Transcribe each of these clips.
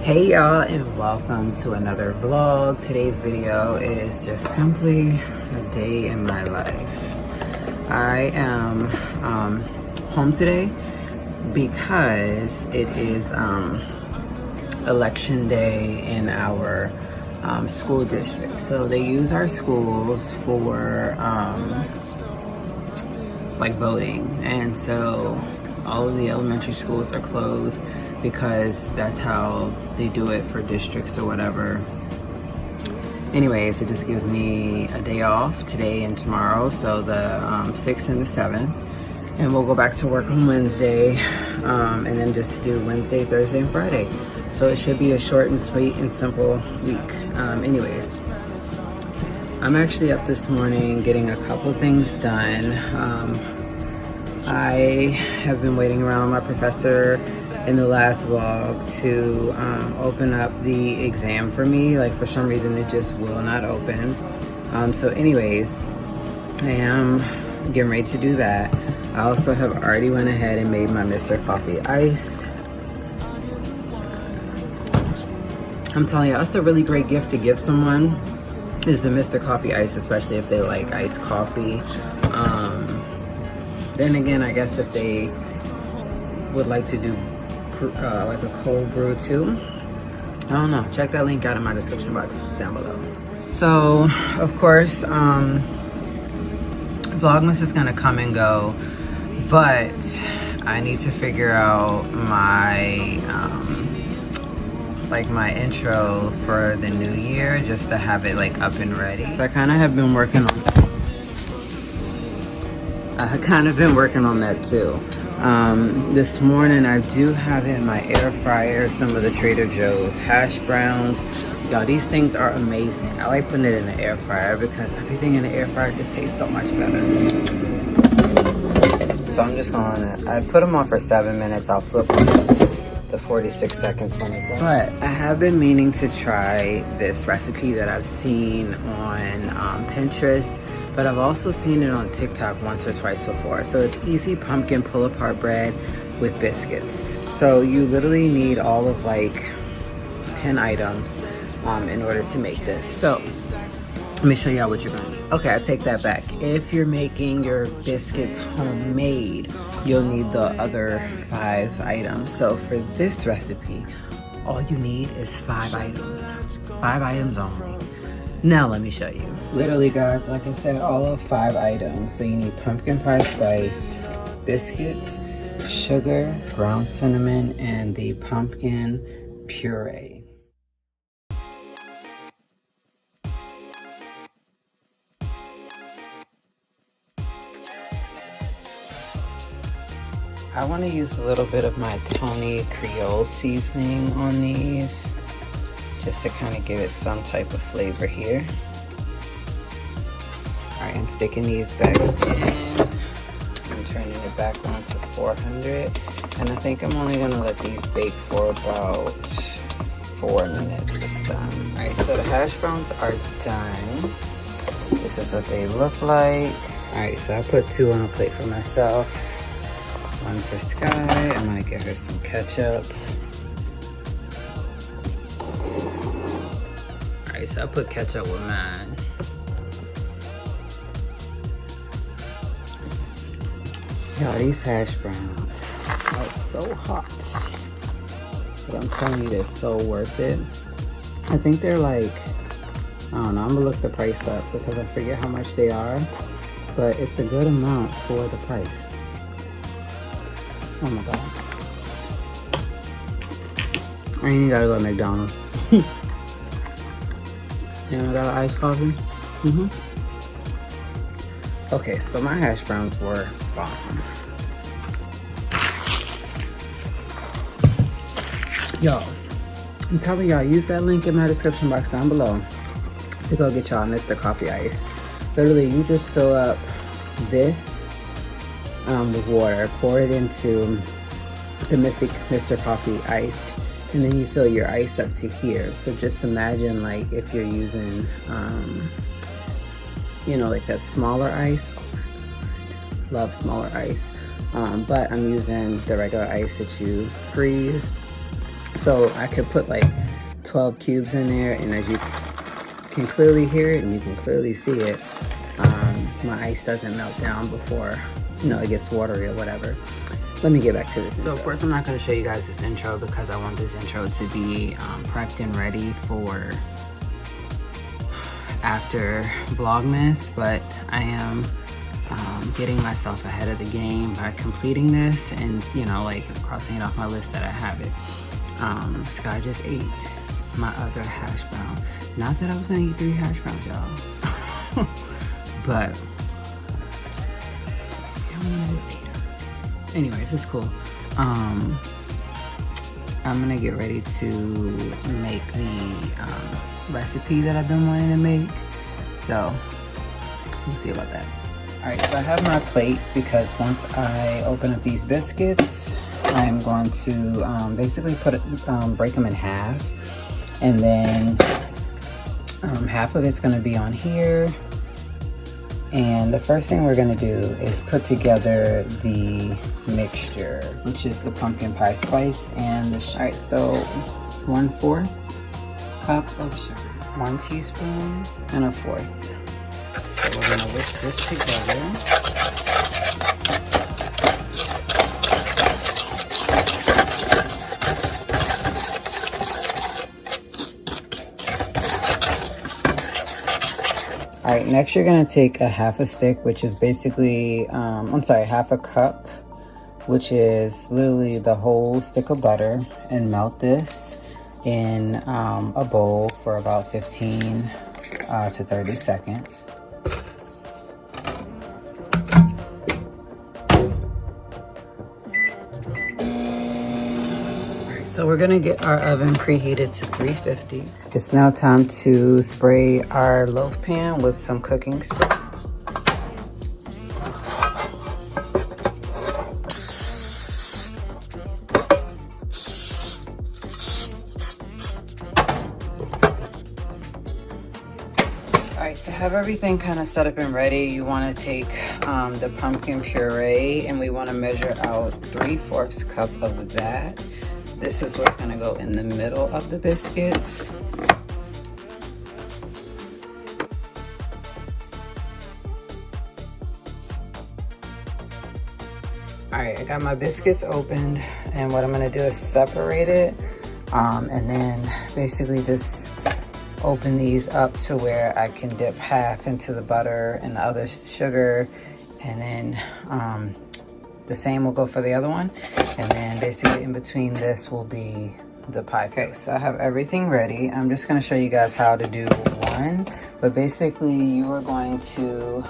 Hey y'all, and welcome to another vlog. Today's video is just simply a day in my life. I am home today because it is election day in our school district. So they use our schools for like voting, and so all of the elementary schools are closed because that's how they do it for districts or whatever. Anyways, it just gives me a day off today and tomorrow, so the 6th and the 7th, and we'll go back to work on Wednesday, and then just do Wednesday, Thursday, and Friday. So it should be a short and sweet and simple week. Anyways, I'm actually up this morning getting a couple things done. I have been waiting around my professor in the last vlog to open up the exam for me. Like, for some reason it just will not open. So anyways, I am getting ready to do that. I also have already went ahead and made my Mr. Coffee iced. I'm telling you, that's a really great gift to give someone, is the Mr. Coffee ice, especially if they like iced coffee. Then again, I guess if they would like to do like a cold brew too, I don't know. Check that link out in my description box down below. So of course, Vlogmas is gonna come and go, but I need to figure out my like my intro for the new year, just to have it like up and ready. So I kind of have been working on that. Too. This morning I do have in my air fryer some of the Trader Joe's hash browns. Y'all, these things are amazing. I like putting it in the air fryer because everything in the air fryer just tastes so much better. So I'm just gonna, I put them on for 7 minutes. I'll flip them the 46 seconds when it's on. But I have been meaning to try this recipe that I've seen on Pinterest, but I've also seen it on TikTok once or twice before. So it's easy pumpkin pull-apart bread with biscuits. So you literally need all of like 10 items in order to make this. So let me show y'all what you're gonna need. Okay, I take that back. If you're making your biscuits homemade, you'll need the other 5 items. So for this recipe, all you need is 5 items. 5 items only. Now let me show you. Literally, guys, like I said, all of 5 items. So you need pumpkin pie spice, biscuits, sugar, ground cinnamon, and the pumpkin puree. I want to use a little bit of my Tony Creole seasoning on these, just to kind of give it some type of flavor here. Alright, I'm sticking these back in. I'm turning it back on to 400. And I think I'm only gonna let these bake for about 4 minutes this time. Alright, so the hash browns are done. This is what they look like. Alright, so I put 2 on a plate for myself. 1 for Sky. I'm gonna give her some ketchup. So I put ketchup with mine. Yo, these hash browns are so hot. But I'm telling you, they're so worth it. I think they're like, I don't know, I'm gonna look the price up because I forget how much they are. But it's a good amount for the price. Oh my God. I ain't gotta go to McDonald's. And I got an iced coffee. Okay, so my hash browns were bomb. Y'all, I'm telling y'all, use that link in my description box down below to go get y'all Mr. Coffee ice. Literally, you just fill up this with water, pour it into the Mr. Coffee iced, and then you fill your ice up to here. So just imagine, like, if you're using you know, like that smaller ice. Oh my God, love smaller ice. But I'm using the regular ice that you freeze. So I could put like 12 cubes in there, and as you can clearly hear it and you can clearly see it, my ice doesn't melt down before, you know, it gets watery or whatever. Let me get back to this intro. So of course I'm not going to show you guys this intro because I want this intro to be prepped and ready for after Vlogmas, but I am getting myself ahead of the game by completing this and, you know, like crossing it off my list that I have it. Sky just ate my other hash brown. Not that I was gonna eat 3 hash browns, y'all. But anyways, it's cool. I'm gonna get ready to make the recipe that I've been wanting to make. So we'll see about that. All right, so I have my plate because once I open up these biscuits, I'm going to basically put it, break them in half, and then half of it's going to be on here. And the first thing we're going to do is put together the mixture, which is the pumpkin pie spice and the sugar. All right, so 1/4 cup of sugar, 1 teaspoon and 1/4. So we're going to whisk this together. All right, next you're gonna take a half a stick, which is basically, half a cup, which is literally the whole stick of butter, and melt this in a bowl for about 15 to 30 seconds. So we're gonna get our oven preheated to 350. It's now time to spray our loaf pan with some cooking spray. All right, to have everything kind of set up and ready, you wanna take the pumpkin puree, and we wanna measure out 3/4 cup of that. This is what's gonna go in the middle of the biscuits. All right, I got my biscuits opened, and what I'm gonna do is separate it, and then basically just open these up to where I can dip half into the butter and the other sugar, and then the same will go for the other one, and then basically in between this will be the pie. Okay, so I have everything ready. I'm just going to show you guys how to do one, but basically you are going to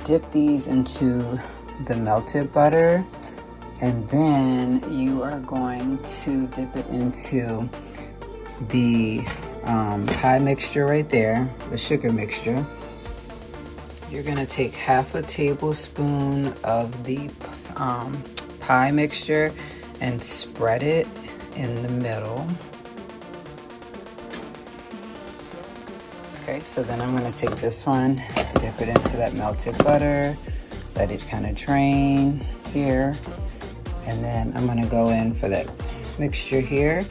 dip these into the melted butter, and then you are going to dip it into the pie mixture right there, the sugar mixture. You're gonna take half a tablespoon of the pie mixture and spread it in the middle. Okay, so then I'm gonna take this one, dip it into that melted butter, let it kind of drain here, and then I'm gonna go in for that mixture here,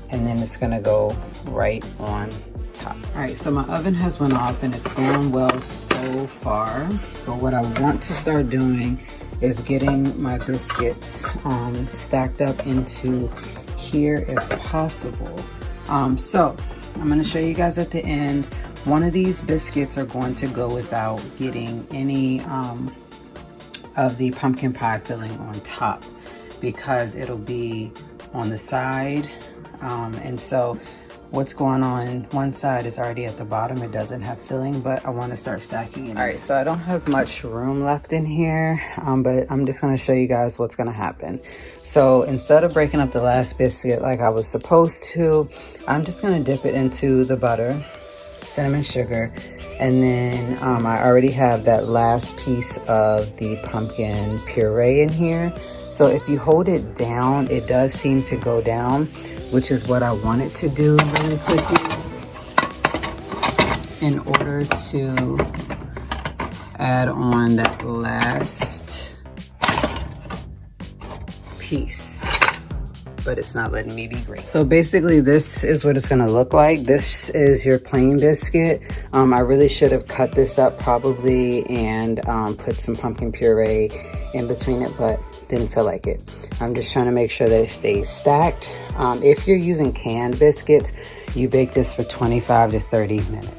and then it's gonna go right on top. All right, so my oven has went off and it's going well so far, but what I want to start doing is getting my biscuits stacked up into here if possible. So I'm gonna show you guys at the end. One of these biscuits are going to go without getting any of the pumpkin pie filling on top because it'll be on the side, and so what's going on one side is already at the bottom. It doesn't have filling, but I want to start stacking it. All right, so I don't have much room left in here, but I'm just going to show you guys what's going to happen. So instead of breaking up the last biscuit like I was supposed to, I'm just going to dip it into the butter, cinnamon sugar, and then I already have that last piece of the pumpkin puree in here. So if you hold it down, it does seem to go down, which is what I want it to do really quickly in order to add on that last piece. but it's not letting me be great. So basically this is what it's gonna look like. This is your plain biscuit. I really should have cut this up probably and put some pumpkin puree in between it, but didn't feel like it. I'm just trying to make sure that it stays stacked. If you're using canned biscuits, you bake this for 25 to 30 minutes.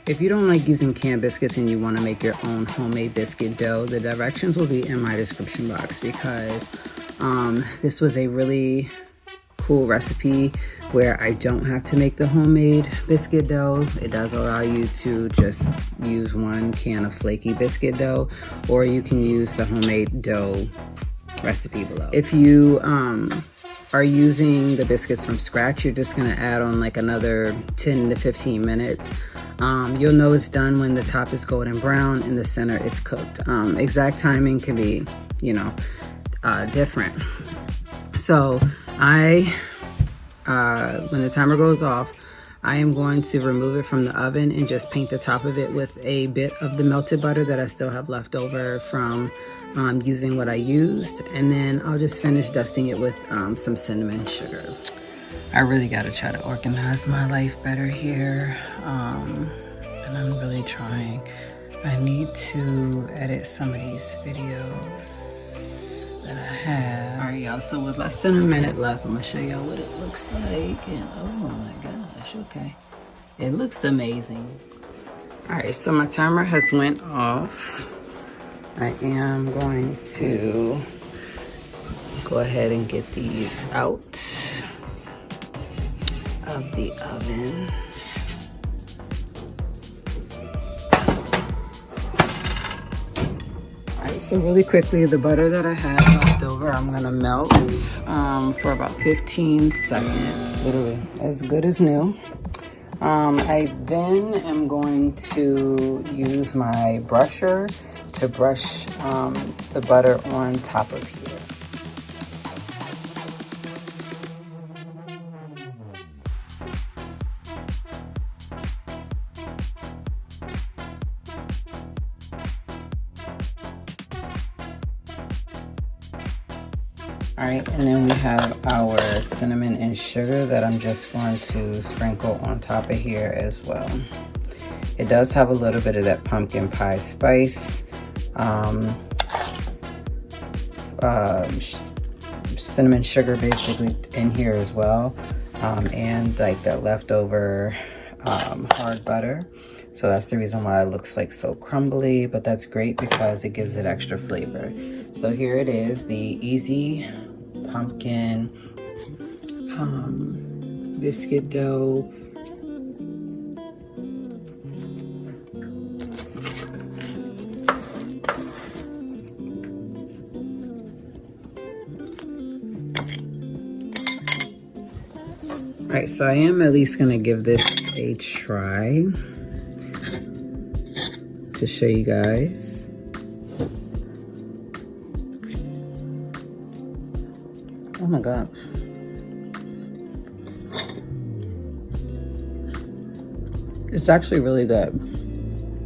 If you don't like using canned biscuits and you want to make your own homemade biscuit dough, the directions will be in my description box, because this was a really cool recipe where I don't have to make the homemade biscuit dough. It does allow you to just use 1 can of flaky biscuit dough, or you can use the homemade dough recipe below. If you are using the biscuits from scratch, you're just gonna add on like another 10 to 15 minutes. You'll know it's done when the top is golden brown and the center is cooked. Exact timing can be, you know, different. So when the timer goes off, I am going to remove it from the oven and just paint the top of it with a bit of the melted butter that I still have left over from using what I used. And then I'll just finish dusting it with some cinnamon sugar. I really gotta try to organize my life better here. And I'm really trying. I need to edit some of these videos that I have. All right, y'all, so with less than a minute left, I'm gonna show y'all what it looks like. And oh my gosh, okay. It looks amazing. All right, so my timer has went off. I am going to go ahead and get these out of the oven. Alright, so really quickly, the butter that I had left over, I'm gonna melt for about 15 seconds. Literally as good as new. I then am going to use my brusher to brush the butter on top of here. All right, and then we have our cinnamon and sugar that I'm just going to sprinkle on top of here as well. It does have a little bit of that pumpkin pie spice. Cinnamon sugar basically in here as well. And like that leftover hard butter. So that's the reason why it looks like so crumbly, but that's great because it gives it extra flavor. So here it is, the easy pumpkin biscuit dough. All right, so I am at least gonna give this a try to show you guys. Oh my God. It's actually really good.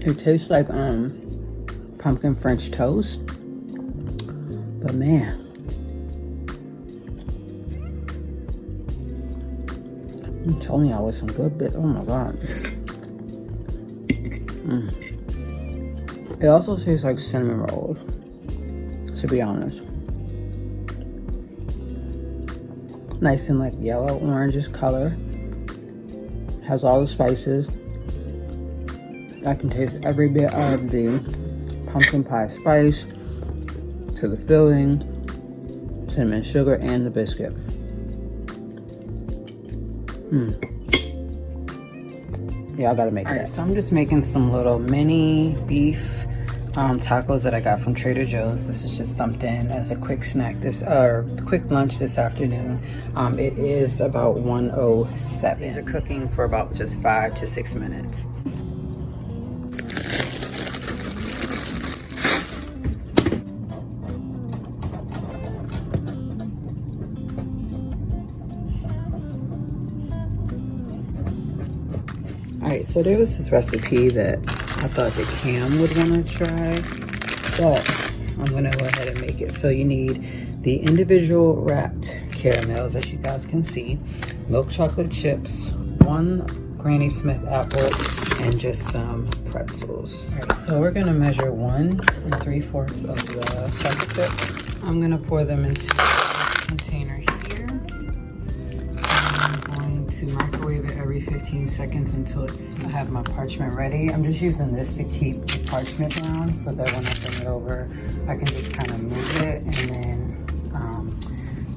It tastes like pumpkin French toast. But man, I'm telling y'all, with some good bit. Oh my God. It also tastes like cinnamon rolls, to be honest. Nice and like yellow orangish color. Has all the spices. I can taste every bit of the pumpkin pie spice to the filling, cinnamon sugar, and the biscuit. Yeah, I gotta make that. So I'm just making some little mini beef tacos that I got from Trader Joe's. This is just something as a quick snack, quick lunch this afternoon. It is about 1:07. These are cooking for about just 5 to 6 minutes. All right, so there was this recipe that I thought the cam would want to try, but I'm gonna go ahead and make it. So you need the individual wrapped caramels, as you guys can see, milk chocolate chips, 1 Granny Smith apple, and just some pretzels. All right, so we're gonna measure 1 3/4 of the chocolate chips. I'm gonna pour them into this container here. I'm going to microwave it every 15 seconds until I have my parchment ready. I'm just using this to keep the parchment down so that when I bring it over, I can just kind of move it and then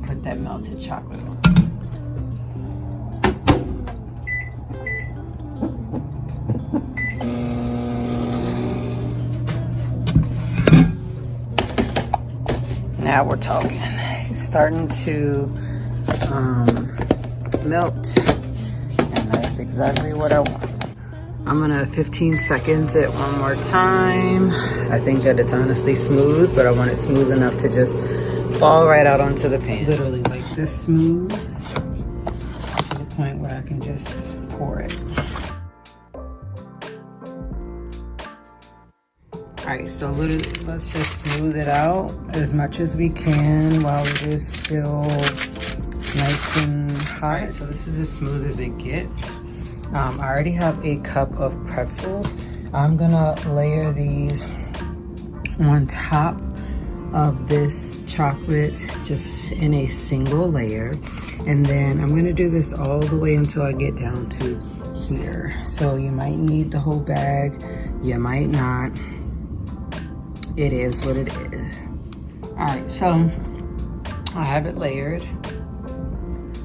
put that melted chocolate on. Now we're talking. It's starting to melt, and that's exactly what I want. I'm gonna 15 seconds it one more time. I think that it's honestly smooth, but I want it smooth enough to just fall right out onto the pan. Literally like this smooth, to the point where I can just pour it. All right, so let's just smooth it out as much as we can while it is still nice and hot. All right, so this is as smooth as it gets. I already have a cup of pretzels. I'm gonna layer these on top of this chocolate just in a single layer. And then I'm gonna do this all the way until I get down to here. So you might need the whole bag, you might not. It is what it is. All right, so I have it layered.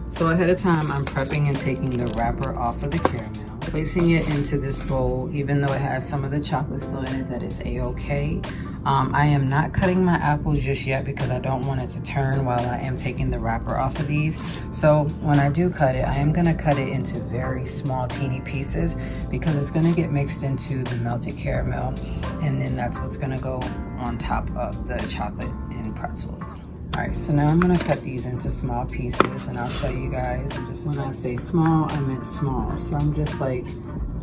So ahead of time, I'm prepping and taking the wrapper off of the caramel, placing it into this bowl, even though it has some of the chocolate still in it, that is a-okay. I am not cutting my apples just yet because I don't want it to turn while I am taking the wrapper off of these. So when I do cut it, I am gonna cut it into very small, teeny pieces because it's gonna get mixed into the melted caramel, and then that's what's gonna go on top of the chocolate and pretzels. All right, so now I'm gonna cut these into small pieces, and I'll tell you guys, and just when I say small, I meant small. So I'm just like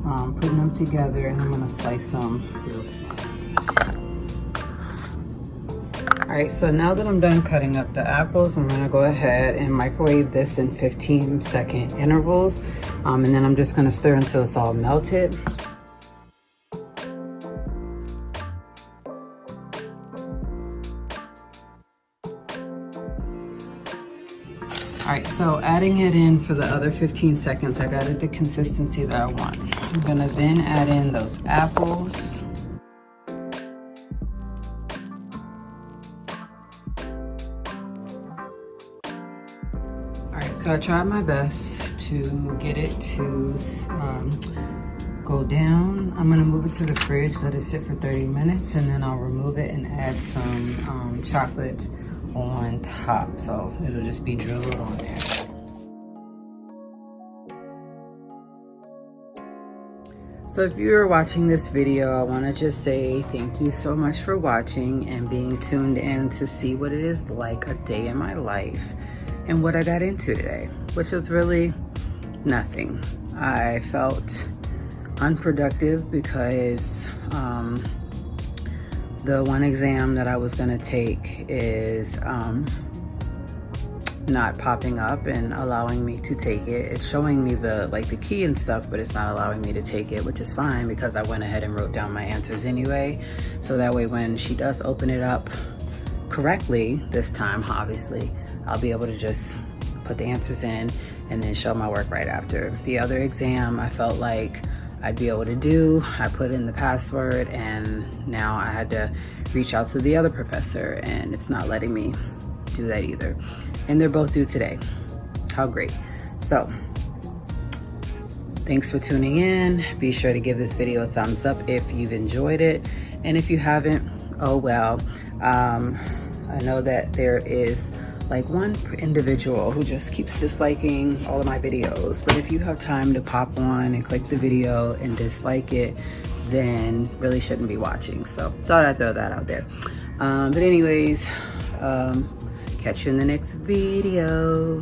putting them together, and I'm gonna slice them real small. All right, so now that I'm done cutting up the apples, I'm gonna go ahead and microwave this in 15-second intervals. And then I'm just gonna stir until it's all melted. All right, so adding it in for the other 15 seconds, I got it the consistency that I want. I'm gonna then add in those apples. All right, so I tried my best to get it to go down. I'm gonna move it to the fridge, let it sit for 30 minutes, and then I'll remove it and add some chocolate on top. So it'll just be drilled on there. So if you're watching this video, I want to just say thank you so much for watching and being tuned in to see what it is like a day in my life and what I got into today, which was really nothing. I felt unproductive because the one exam that I was gonna take is not popping up and allowing me to take it. It's showing me the key and stuff, but it's not allowing me to take it, which is fine because I went ahead and wrote down my answers anyway. So that way when she does open it up correctly this time, obviously, I'll be able to just put the answers in and then show my work right after. The other exam, I felt like I'd be able to do. I put in the password and now I had to reach out to the other professor and it's not letting me do that either. And they're both due today. How great. So thanks for tuning in. Be sure to give this video a thumbs up if you've enjoyed it. And if you haven't, oh well. I know that there is like one individual who just keeps disliking all of my videos, but if you have time to pop on and click the video and dislike it, then really shouldn't be watching. So thought I'd throw that out there. But anyways, catch you in the next video.